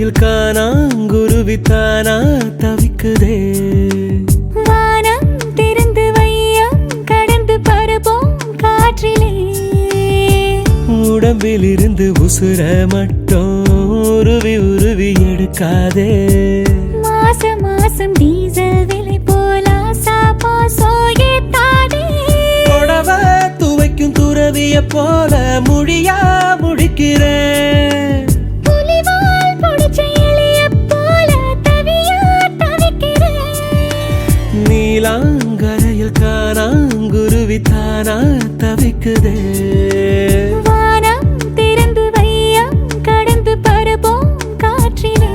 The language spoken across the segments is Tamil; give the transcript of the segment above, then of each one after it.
கரையில் காணாங்குருவி தானா தவிக்குதே. வானம் திறந்து வையம் கடந்து பரப்போம் காற்றிலே. உடம்பில் இருந்து உசுர மட்டும் உருவி உருவி எடுக்காதே. மாசம் மாசம் டீசல் விலை போல சாப்பா சோயத்தாதே. புடவ துவைக்கும் துறவிய போல முடியா முடிக்கிறேன். புலிவால் பொடிச்ச இலைய போல தவியா தவிக்கிறேன். நீலாங்கரையில் காணாங்குருவி தானா தவிக்குதே. வானம் திறந்து வையம் கடந்து பரப்போம் காற்றிலே.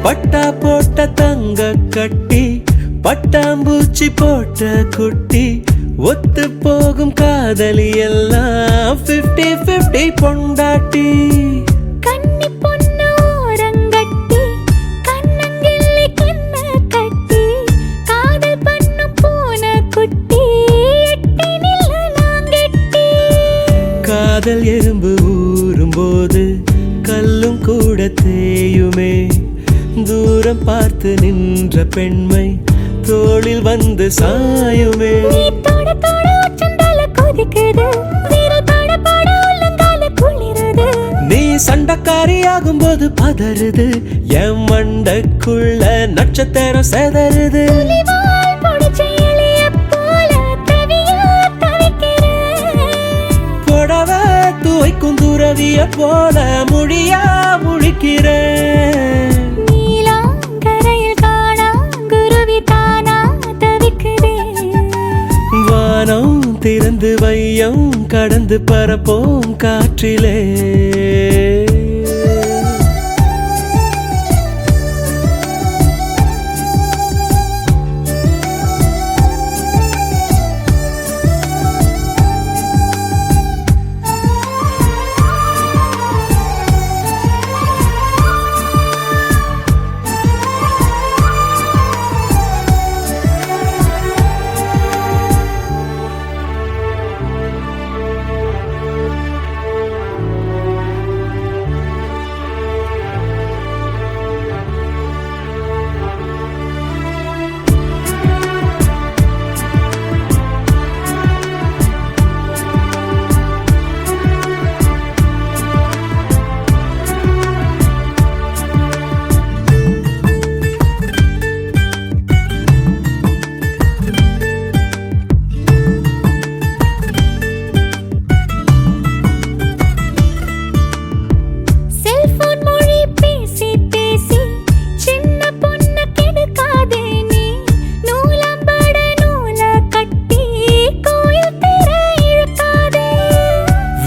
பட்டா போட்ட தங்க கட்டி பட்டாம்பூச்சி போட்ட குட்டி ஒத்து போகும் காதலி எல்லாம் 50-50 பொண்டாட்டி. கன்னி பொண்ணு ஓரங்கட்டி கண்ணங்கிள்ளி கண்ண கட்டி காதல் பண்ணு போன குட்டி எட்டி நில்ல நாங்கெட்டி. காதல் எறும்பு ஊறும் போது கல்லும் கூட தேயுமே. தூரம் பார்த்து நின்ற பெண்மை தோளில் வந்து சாயுமே. நீ தொட தொட உச்சந்தால கொதிக்குது வீரல் பட பட உள்ளங்கால குளிருது. நீ சண்டக்காரியாகும் போது பதறுது என் மண்டக்குள்ள நட்சத்திரம் செதறுது. புலிவால் பொடிச்ச இலைய போல தவியா தவிக்கிறேன். புடவ துவைக்கும் துறவிய போல முடியா முழிக்கிறேன். நீலாங்கரையில் காணாங்குருவி தானா தவிக்குதே. வானம் திறந்து வையம் கடந்து பரப்போம் காற்றிலே.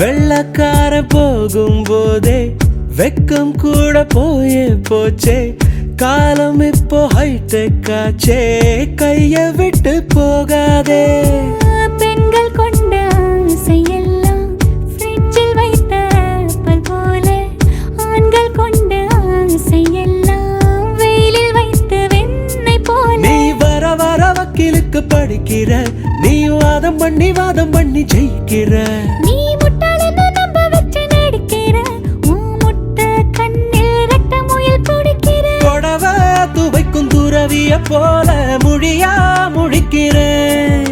வெள்ளக்கார போகும் போதே வெக்கம் கூட போயே போச்சே. காலம் இப்போ ஹைடெக் ஆச்சே, கைய விட்டு போகாதே. பெண்கள் கொண்ட ஆசையெல்லாம் ஃப்ரிட்ஜில் வைத்த ஆப்பிள் போல, ஆண்கள் கொண்ட ஆசையெல்லாம் வெயிலில் வைத்த வெண்ணெய் போல. நீ வர வர வக்கீலுக்கு படிக்கிற, நீ வாதம் பண்ணி ஜெயிக்கிற. நீ முட்டாளன்னு நம்ப வச்சு நடிக்கிற, உன் முட்டை கண்ணில் ரத்த முயல் குடிக்கிற. புடவ துவைக்கும் துறவிய போல முடியா முடிக்கிறேன்.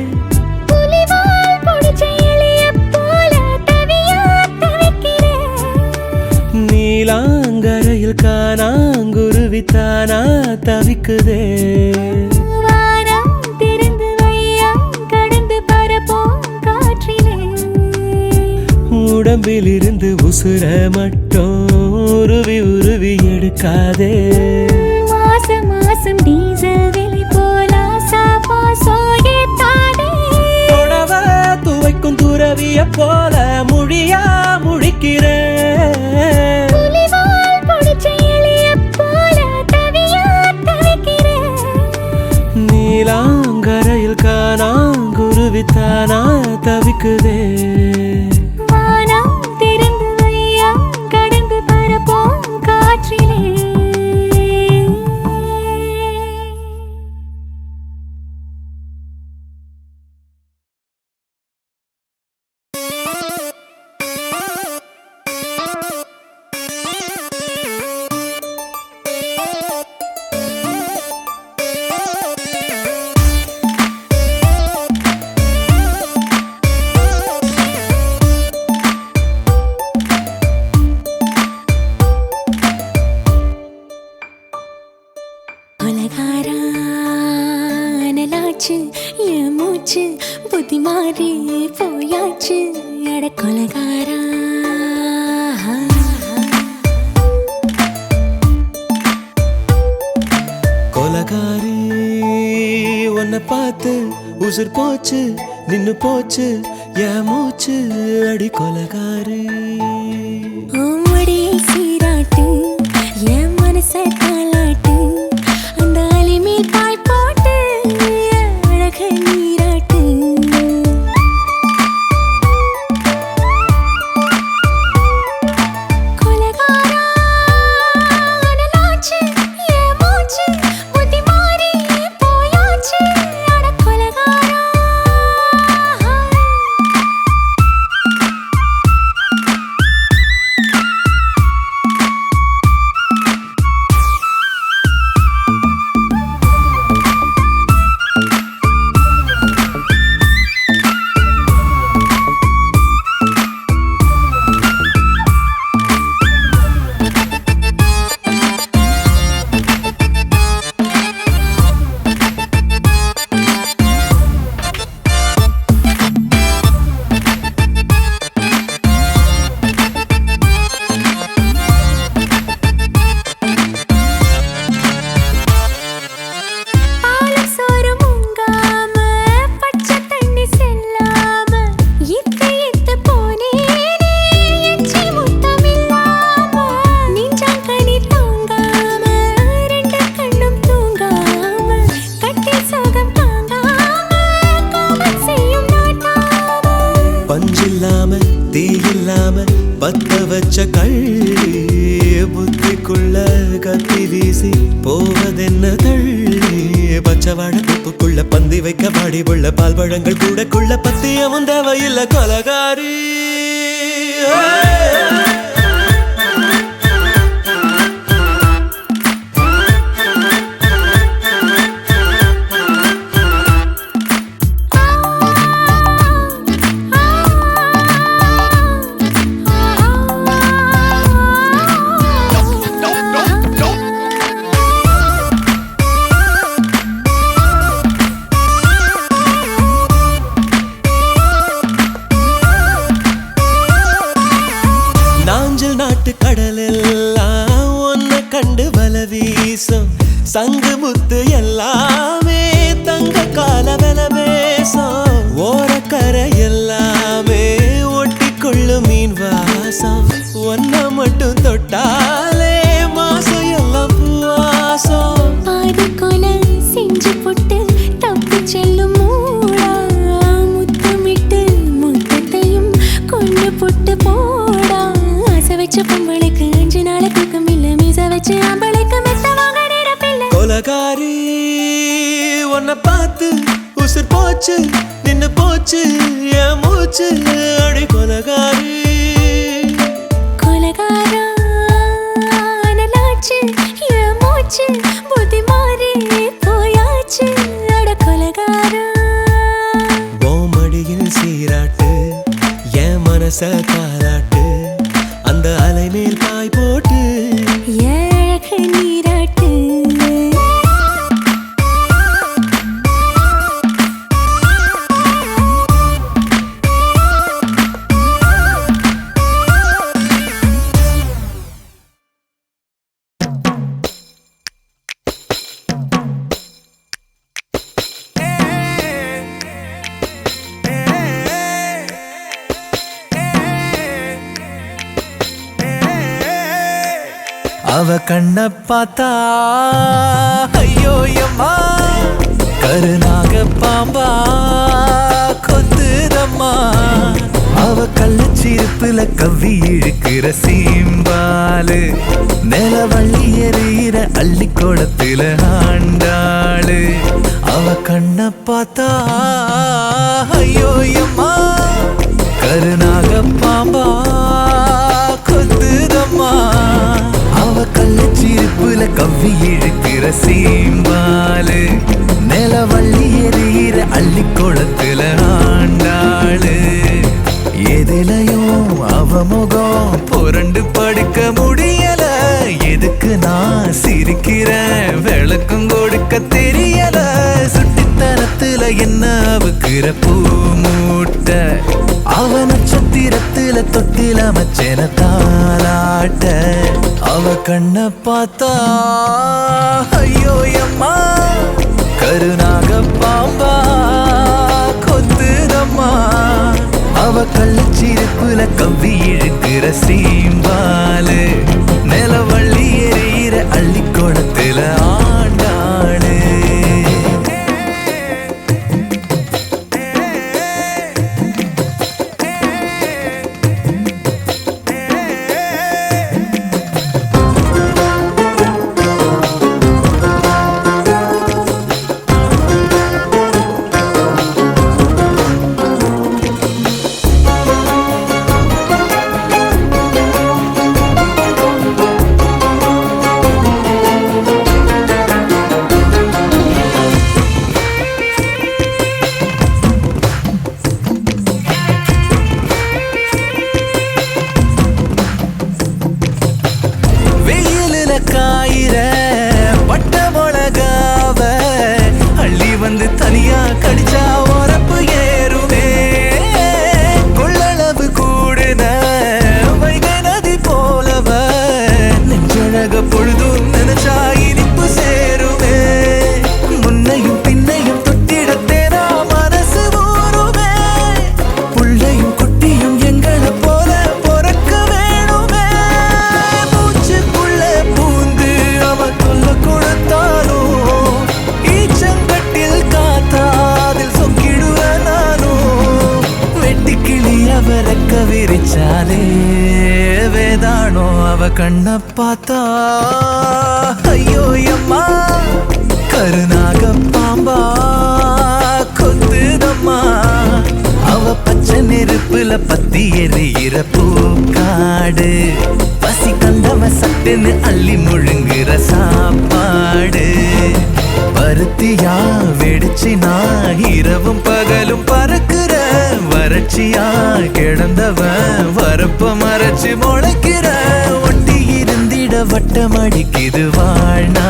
புலிவால் பொடிச்ச இலைய போல தவியா தவிக்கிறேன். நீலாங்கரையில் காணாங்குருவி தானா தவிக்குதே. வானம் திறந்து வையம் கடந்து பரப்போம் காற்றிலே. உடம்பில் இருந்து உசுர மட்டும் உருவி உருவி எடுக்காதே. மாசம் மாசம் டீசல் விலை போல சாப்பா கிளிய போல முழியா முழிக்கிறேன். புலிவால் புடிச்ச எலியைப் போல தவியா தவிக்கிறேன். நீலாங்கரையில் காணாங்குருவித்தானா தவிக்குதே. வானம் திறந்து வையா கடந்து பரப்போம் காற்றிலே. கொலகாரா அனலாச்சு என் மூச்சு புத்தி மாறி போயாச்சு அட கொலகாரா. கொலகாரி உன்னை பார்த்து உசுர் போச்சு நின்னு போச்சு என் மூச்சு அடி கொலகாரி. ஓமடியை சீராட்டு என் மனச தாளாட்டு அந்த அலிமேல் பாய் போட்டு அழக நீராட்டு. கொலகாரா அனலாச்சு என் மூச்சு புத்தி மாறி போயாச்சு அட கொலகாரா. பஞ்சில்லாம தீயில்லாம பத்த வச்ச கள்ளி புத்திக்குள்ள கத்தி வீசி போவதென்ன தள்ளி. பச்சவாட குப்புக்குள்ள பந்தி வைக்க பாடி உள்ள பால் பழங்கள் கூடக்குள்ள பத்தியமும் தேவையில்லை கொலகாரி. நாஞ்சல் நாட்டு கடலெல்லாம் ஒன்ன கண்டு வல வீசும் சங்கு முத்து எல்லாமே தங்க கால வெல பேசும். ஓரக்கரை எல்லாமே ஒட்டிக்கொள்ளும் மீன் வாசம். ஒன்ன மட்டும் தொட்டாலே மாசம் எல்லாம் பூவாசம். பாதி கொலை செஞ்சு போட்டு தப்பி செல்லும் மூடா முத்தமிட்டு முத்தத்தையும் கொண்டு போட்டு போடா. ஆசை வச்ச பொம்பளைக்கு 5 நாள் தூக்கம் இல்ல மீச வச்சு ஆம்பளைக்கு மெத்த வாங்க நிரப்பில்லை. கொலகாரி உன்னை பார்த்து உசுர் போச்சு நின்னு போச்சு என் மூச்சு அடி கொலகாரி. கொலகாரா அனலாச்சு என் மூச்சு புத்தி மாறி போயாச்சு அட கொலகாரா. மடியில் சீராட்டு என் மனச தாளாட்டு அந்த அலை மேல் பாய் போட்டு அழக நீராட்டு. அவ கண்ண பார்த்தா ஐயோ அம்மா கருநாக பாம்பா கொத்துதம்மா அவ கள்ளச்சிருப்புல கவ்வி இழுக்கிற சீம்பாலு நிலவள்ளி எறிகிற அள்ளி கோடத்துல ஆண்டாளு அவ கண்ண பார்த்தா ஐயோ அம்மா கருநாக பாம்பா கொத்துதம்மா அவ கள்ளச்சிருப்புல கவ்வி இழுக்கிற சீம்பாலு நிலவள்ளி எறிகிற அள்ளி கோடத்துல ஆண்டாளு எதிலையும் அவ முகம் புரண்டு படுக்க முடியல எதுக்கு நான் சிரிக்கிறேன் விளக்கம் கொடுக்க தெரியல சுட்டித்தனத்துல என்ன அவுக்கிற பூ மூட்ட அவ நட்சத்திரத்துல தொட்டில மச்சன தாளாட்ட அவ கண்ண பார்த்தா ஐயோ அம்மா கருநாக பாம்பா கொத்துதம்மா அவ கள்ளச்சிருப்புல கவ்வி இழுக்கிற சீம்பாலு நிலவள்ளி எறிகிற அள்ளி கோடத்துல ஆண்டாளு காயிர பட்ட மிளகாவ அள்ளி வந்து தனியா கடிச்சா உரப்பு ஏறுமே கொள்ளளவு கூடுன வைகை நதி போலவ நெஞ்சழக பொழுதும் நினைச்சா இனிப்பு சேருமே முன்னையும் பின்னையும் தொட்டிடத்தேனா மனசு ஊருமே புள்ளையும் குட்டியும் எங்களை போல பொறக்க வேணுமே மூச்சுக்குள்ள பூந்து அவ சொல்ல கொடுத்தாலும் ஈச்சங்கட்டில் காத்தாதில் சொக்கிடுவ நானும் வெட்டி கிளி அவரக்க விரிச்சாலே வேதானோ அவ கண்ண பார்த்தா ஐயோ அம்மா கருநாக பாம்பா கொத்துதம்மா அவ பச்சை நெருப்புல பத்தி எறிகிற பூக்காடு பசி கண்டவ சட்டுன்னு அள்ளி முழுங்குற சாப்பாடு பருத்தியா வெடிச்சினா இரவும் பகலும் பறக்குற வறட்சியா கிடந்தவன் வரப்ப மறைச்சு முளைக்கிற ஒட்டி இருந்திட வட்டம் அடிக்குது வாழ்நா